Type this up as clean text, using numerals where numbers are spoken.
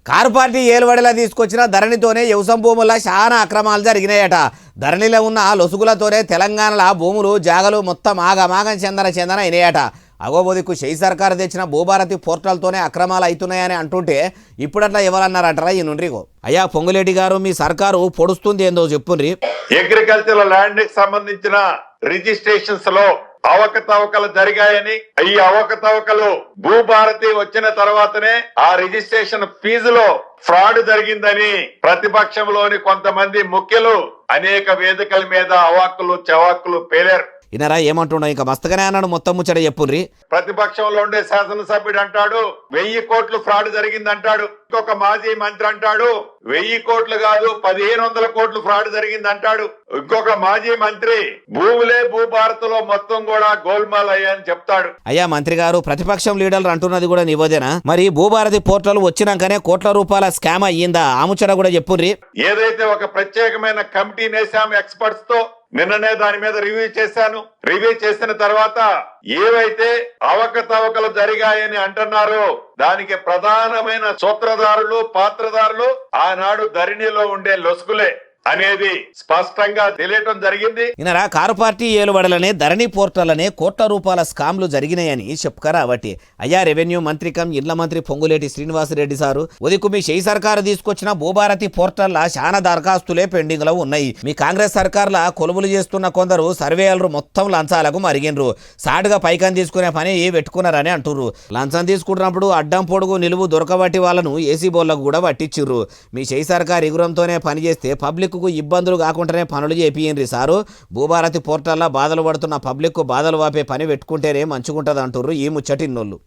Car party ఏలుబడిలా తీసుకొచ్చిన ధరణితోనే వ్యవసాయ భూముల్లో చాలా అక్రమాలు జరిగినాయట. ధరణిలో ఉన్న లొసుగులతోనే తెలంగాణలో భూములు జాగలు మొత్తం ఆగమాగం చెందన అయినాయట. అగోబోదికు షై సర్కారు తెచ్చిన భూభారతి పోర్టల్తోనే అక్రమాలు అవుతున్నాయని అంటుంటే ఇప్పుడట్లా ఎవరన్నారంటారా ఈ నుండ్రిగో. అయ్యా పొంగులేటి గారు, మీ సర్కారు పొడుస్తుంది ఏందో చెప్పుండ్రి. అగ్రికల్చర్ ల్యాండ్ కి సంబంధించిన రిజిస్ట్రేషన్స్ లో అవకతవకలు జరిగాయని, ఈ అవకతవకలు భూభారతి వచ్చిన తర్వాతనే ఆ రిజిస్ట్రేషన్ ఫీజులో ఫ్రాడ్ జరిగిందని ప్రతిపక్షంలోని కొంతమంది ముఖ్యులు అనేక వేదికల మీద అవాక్కులు చవాక్కులు పేలారు. ఇనరా ఏమంటున్నా, ఇంకా మస్తగానే అన్నాడు, మొత్తం ముచ్చట చెప్పుండ్రి. ప్రతిపక్షంలో ఉండే శాసనసభ్యుడు అంటాడు 1000 కోట్లు ఫ్రాడ్ జరిగింది అంటాడు. ఇంకొక మాజీ మంత్రి అంటాడు 1000 కోట్లు కాదు 1500 కోట్లు ఫ్రాడ్ జరిగింది అంటాడు. ఇంకొక మాజీ మంత్రి భూములే భూభారత్లో మొత్తం కూడా గోల్మాల్ అయ్యాయని చెప్తాడు. అయ్యా మంత్రి గారు, ప్రతిపక్షం లీడర్లు అంటున్నది కూడా నివేదన. మరి భూభారతి పోర్టల్ వచ్చినాకనే కోట్ల రూపాయల స్కామ్ అయ్యిందా? ఆ ముచ్చట కూడా చెప్పుండ్రి. ఏదైతే ఒక ప్రత్యేకమైన కమిటీ నేసాము ఎక్స్పర్ట్స్ తో, నిన్ననే దాని మీద రివ్యూ చేశాను. రివ్యూ చేసిన తర్వాత ఏవైతే అవకతవకలు జరిగాయని అంటున్నారో దానికి ప్రధానమైన సూత్రధారులు, పాత్రధారులు ఆనాడు ధరణిలో ఉండే లొసుగులే అనేది స్పష్టంగా తెలియటం జరిగింది. ఇనరా కారు పార్టీ ఏలుబడలనే ధరణి పోర్టల్లనే కోట్ల రూపాయల స్కామ్లు జరిగినాయని చెప్పుకరా. అవటి అయ్యా రెవెన్యూ మంత్రికం ఇండ్ల మంత్రి పొంగులేటి శ్రీనివాసరెడ్డి సారు, ఉదికు మీ షై సర్కారు తీసుకొచ్చిన భూభారతి పోర్టల్ల చాలా దరఖాస్తులే పెండింగ్ లో ఉన్నాయి. మీ కాంగ్రెస్ సర్కార్ల కొలువులు చేస్తున్న కొందరు సర్వేయర్లు మొత్తం లంచాలకు మరిగినరు. సాటుగా పైకం తీసుకునే పని పెట్టుకున్నారని అంటుర్రు. లంచం తీసుకుంటున్నప్పుడు అడ్డం పొడుగు నిలువు దొరకబట్టి వాళ్ళను ఏసీ బోర్లకు కూడా పట్టించిర్రు. మీ షై సర్కారు ఎగురంతోనే పనిచేస్తే పబ్లిక్ ఇబ్బందులు కాకుండానే పనులు చేపియండి సారు. భూభారతి పోర్టల్లో బాధలు పడుతున్న పబ్లిక్ బాధలు వాపే పని పెట్టుకుంటేనే మంచిగుంటది అంటుర్రు ఈ ముచ్చటిన్నోళ్ళు.